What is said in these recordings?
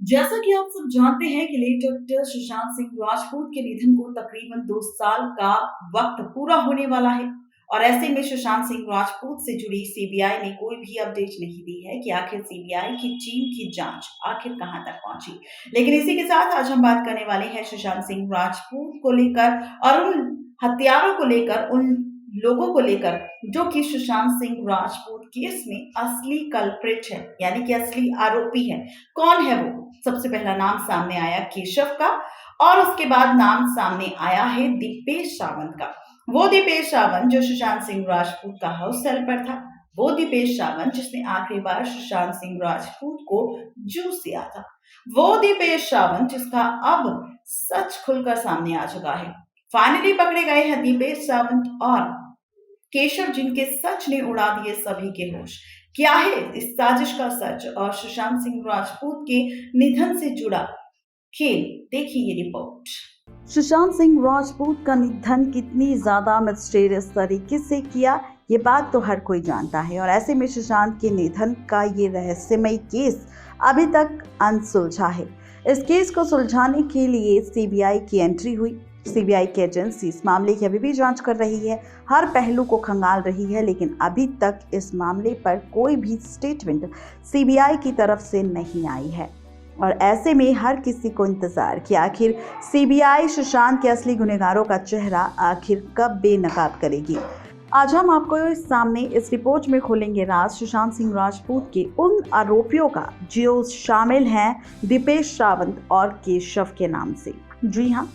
जैसा कि आप सब जानते हैं कि लेट एक्टर सुशांत सिंह राजपूत के निधन को तकरीबन 2 साल का वक्त पूरा होने वाला है। और ऐसे में सुशांत सिंह राजपूत से जुड़ी सीबीआई ने कोई भी अपडेट नहीं दी है कि आखिर सीबीआई की टीम की जांच आखिर कहां तक पहुंची। लेकिन इसी के साथ आज हम बात करने वाले हैं सुशांत सिंह राजपूत को लेकर और उन हत्यारों को लेकर, उन लोगों को लेकर जो कि सुशांत सिंह राजपूत केस में असली कल्प्रिट है, यानी कि असली आरोपी है। कौन है वो? सबसे पहला नाम सामने आया केशव का, और उसके बाद नाम सामने आया है दीपेश सावंत का। वो दीपेश सावंत जो सुशांत सिंह राजपूत का हाउस हेल्पर था, वो दीपेश सावंत जिसने आखिरी बार सुशांत सिंह राजपूत को जूस दिया था, वो दीपेश सावंत जिसका अब सच खुलकर सामने आ चुका है। फाइनली पकड़े गए हैं दीपेश सावंत और केशव, जिनके सच ने उड़ा दिए सभी के होश। क्या है इस साजिश का सच और सुशांत सिंह राजपूत के निधन से जुड़ा खेल? देखिए ये रिपोर्ट। सुशांत सिंह राजपूत का निधन कितनी ज्यादा मिस्टीरियस तरीके से किया, ये बात तो हर कोई जानता है। और ऐसे में सुशांत के निधन का ये रहस्यमय केस अभी तक अनसुलझा है। इस केस को सुलझाने के लिए सीबीआई की एंट्री हुई। सीबीआई की एजेंसी इस मामले की अभी भी जांच कर रही है, हर पहलू को खंगाल रही है, लेकिन अभी तक इस मामले पर कोई भी स्टेटमेंट सीबीआई की तरफ से नहीं आई है। और ऐसे में हर किसी को इंतजार कि आखिर सीबीआई सुशांत के असली गुनहगारों का चेहरा आखिर कब बेनकाब करेगी। आज हम आपको इस सामने इस रिपोर्ट में खोलेंगे राज सुशांत सिंह राजपूत के उन आरोपियों का जो शामिल हैं दीपेश सावंत और केशव के नाम से। जी हाँ,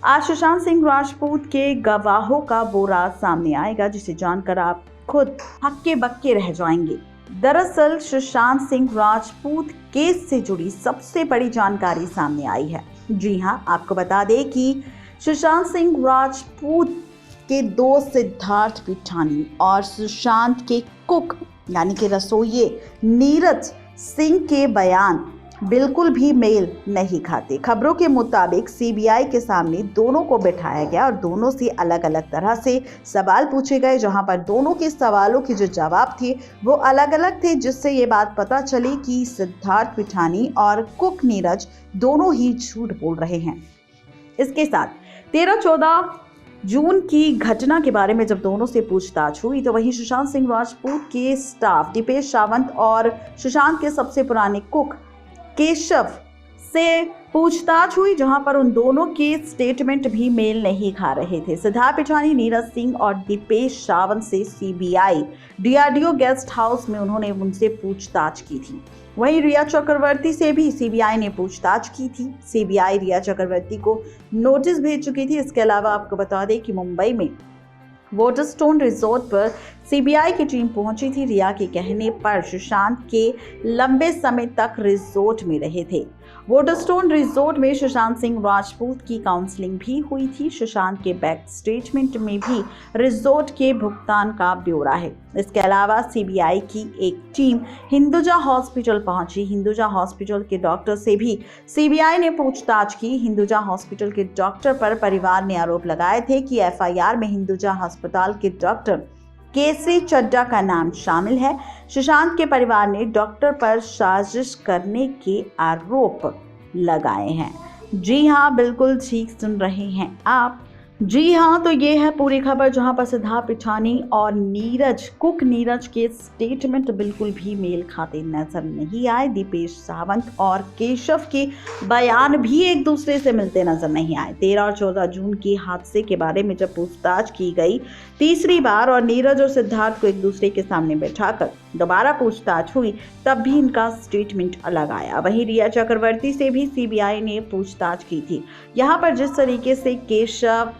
आज सुशांत सिंह राजपूत के गवाहों का वो राज सामने आएगा जिसे जानकर आप खुद हक्के बक्के रह जाएंगे। दरअसल सुशांत सिंह राजपूत केस से जुड़ी सबसे बड़ी जानकारी सामने आई है। जी हाँ, आपको बता दें कि सुशांत सिंह राजपूत के दोस्त सिद्धार्थ पिठानी और सुशांत के कुक यानी कि रसोइये नीरज सिंह के बयान बिल्कुल भी मेल नहीं खाते। खबरों के मुताबिक सीबीआई के सामने दोनों को बैठाया गया और दोनों से अलग अलग तरह से सवाल पूछे गए, जहां पर दोनों के सवालों के जो जवाब थे वो अलग अलग थे, जिससे ये बात पता चली कि सिद्धार्थ पिठानी और कुक नीरज दोनों ही झूठ बोल रहे हैं। इसके साथ 13-14 जून की घटना के बारे में जब दोनों से पूछताछ हुई तो वहीं सुशांत सिंह राजपूत के स्टाफ दीपेश सावंत और सुशांत के सबसे पुराने कुक केशव से पूछताछ हुई, जहां पर उन दोनों के स्टेटमेंट भी मेल नहीं खा रहे थे। सिद्धार्थ पिठानी, नीरज सिंह और दीपेश सावंत से सीबीआई डीआरडीओ गेस्ट हाउस में उन्होंने उनसे पूछताछ की थी। वहीं रिया चक्रवर्ती से भी सीबीआई ने पूछताछ की थी। सीबीआई रिया चक्रवर्ती को नोटिस भेज चुकी थी। इसके अलावा आपको बता दें कि मुंबई में वाटरस्टोन रिजॉर्ट पर सीबीआई की टीम पहुंची थी। रिया के कहने पर सुशांत के लंबे समय तक रिजॉर्ट में रहे थे। वाटरस्टोन रिजॉर्ट में सुशांत सिंह राजपूत की काउंसलिंग भी हुई थी। सुशांत के बैंक स्टेटमेंट में भी रिजॉर्ट के भुगतान का ब्यौरा है। इसके अलावा सीबीआई की एक टीम हिंदुजा हॉस्पिटल पहुंची। हिंदुजा हॉस्पिटल के डॉक्टर से भी सीबीआई ने पूछताछ की। हिंदुजा हॉस्पिटल के डॉक्टर पर परिवार ने आरोप लगाए थे कि एफआईआर में हिंदुजा अस्पताल के डॉक्टर केसरी चड्डा का नाम शामिल है। सुशांत के परिवार ने डॉक्टर पर साजिश करने के आरोप लगाए हैं। जी हाँ, बिल्कुल ठीक सुन रहे हैं आप। जी हाँ, तो ये है पूरी खबर, जहां पर सिद्धार्थ पिठानी और नीरज के स्टेटमेंट बिल्कुल भी मेल खाते नजर नहीं आए। दीपेश सावंत और केशव के बयान भी एक दूसरे से मिलते नजर नहीं आए। 13 और 14 जून के हादसे के बारे में जब पूछताछ की गई तीसरी बार और नीरज और सिद्धार्थ को एक दूसरे के सामने बैठाकर दोबारा पूछताछ हुई, तब भी इनका स्टेटमेंट अलग आया। वहीं रिया चक्रवर्ती से भी सीबीआई ने पूछताछ की थी। यहाँ पर जिस तरीके से केशव,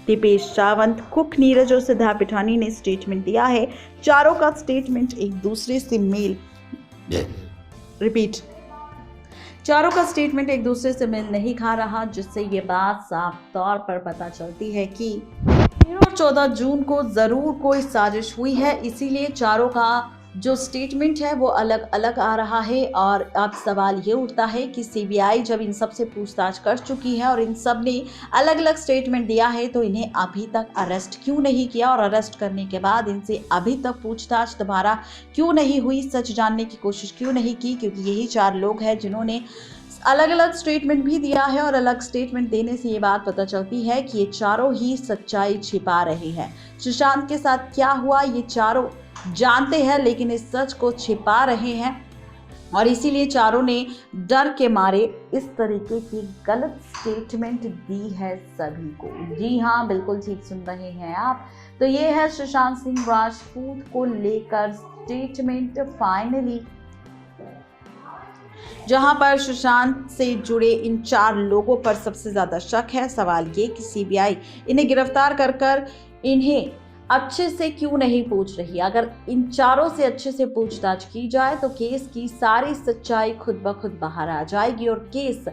दीपेश सावंत, कुक नीरज और सिद्धार्थ पिठानी ने स्टेटमेंट दिया है, चारों का स्टेटमेंट एक दूसरे से मेल नहीं खा रहा, जिससे ये बात साफ तौर पर पता चलती है कि 13 और 14 जून को जरूर कोई साजिश हुई है। इसीलिए चारों का जो स्टेटमेंट है वो अलग अलग आ रहा है। और अब सवाल ये उठता है कि सीबीआई जब इन सब से पूछताछ कर चुकी है और इन सब ने अलग अलग स्टेटमेंट दिया है, तो इन्हें अभी तक अरेस्ट क्यों नहीं किया, और अरेस्ट करने के बाद इनसे अभी तक पूछताछ दोबारा क्यों नहीं हुई, सच जानने की कोशिश क्यों नहीं की, क्योंकि यही 4 लोग हैं जिन्होंने अलग अलग स्टेटमेंट भी दिया है और अलग स्टेटमेंट देने से ये बात पता चलती है कि ये चारों ही सच्चाई छिपा रहे हैं। सुशांत के साथ क्या हुआ ये चारों जानते हैं, लेकिन इस सच को छिपा रहे हैं और इसीलिए चारों ने डर के मारे इस तरीके की गलत स्टेटमेंट दी है सभी को। जी हाँ, बिल्कुल ठीक सुन रहे हैं आप। तो ये है सुशांत सिंह राजपूत को लेकर स्टेटमेंट फाइनली, जहां पर सुशांत से जुड़े इन 4 लोगों पर सबसे ज्यादा शक है। सवाल ये कि सीबीआई इन्हें गिरफ्तार कर इन्हें अच्छे से क्यों नहीं पूछ रही। अगर इन चारों से अच्छे से पूछताछ की जाए तो केस की सारी सच्चाई खुद ब खुद बाहर आ जाएगी और केस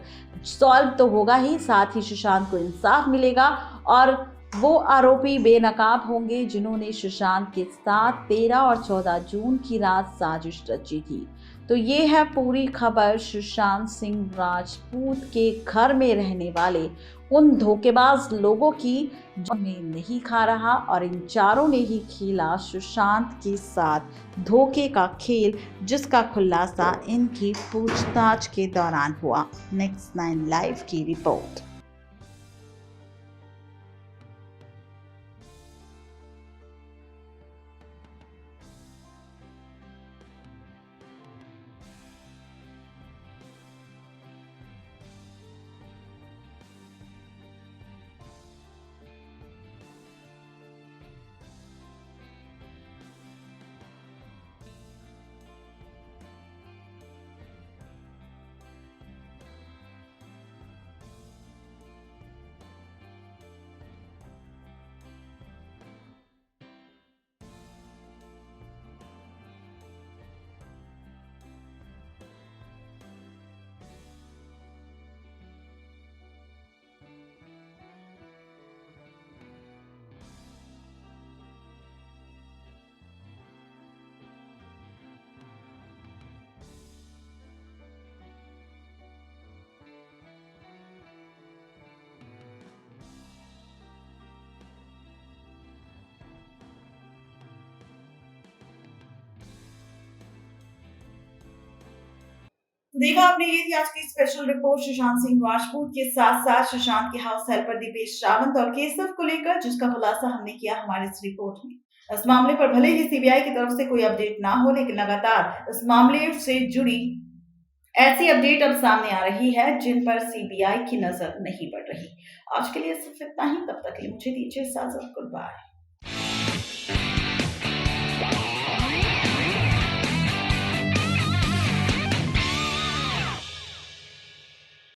सॉल्व तो होगा ही, साथ ही सुशांत को इंसाफ मिलेगा और वो आरोपी बेनकाब होंगे जिन्होंने सुशांत के साथ 13 और 14 जून की रात साजिश रची थी। तो ये है पूरी खबर सुशांत सिंह राजपूत के घर में रहने वाले उन धोखेबाज लोगों की जो में नहीं खा रहा और इन चारों ने ही खेला सुशांत के साथ धोखे का खेल, जिसका खुलासा इनकी पूछताछ के दौरान हुआ। नेक्स्ट 9 लाइव की रिपोर्ट। देखा आपने, ये थी आज की स्पेशल रिपोर्ट सुशांत सिंह राजपूत के साथ साथ सुशांत के हाउस हेल्पर दीपेश रावत और केसव को लेकर, जिसका खुलासा हमने किया हमारे इस रिपोर्ट में। इस मामले पर भले ही सीबीआई की तरफ से कोई अपडेट ना हो, लेकिन लगातार इस मामले से जुड़ी ऐसी अपडेट अब सामने आ रही है जिन पर सीबीआई की नजर नहीं पड़ रही। आज के लिए सिर्फ इतना ही, तब तक के लिए मुझे दीजिए इजाजत। Good bye.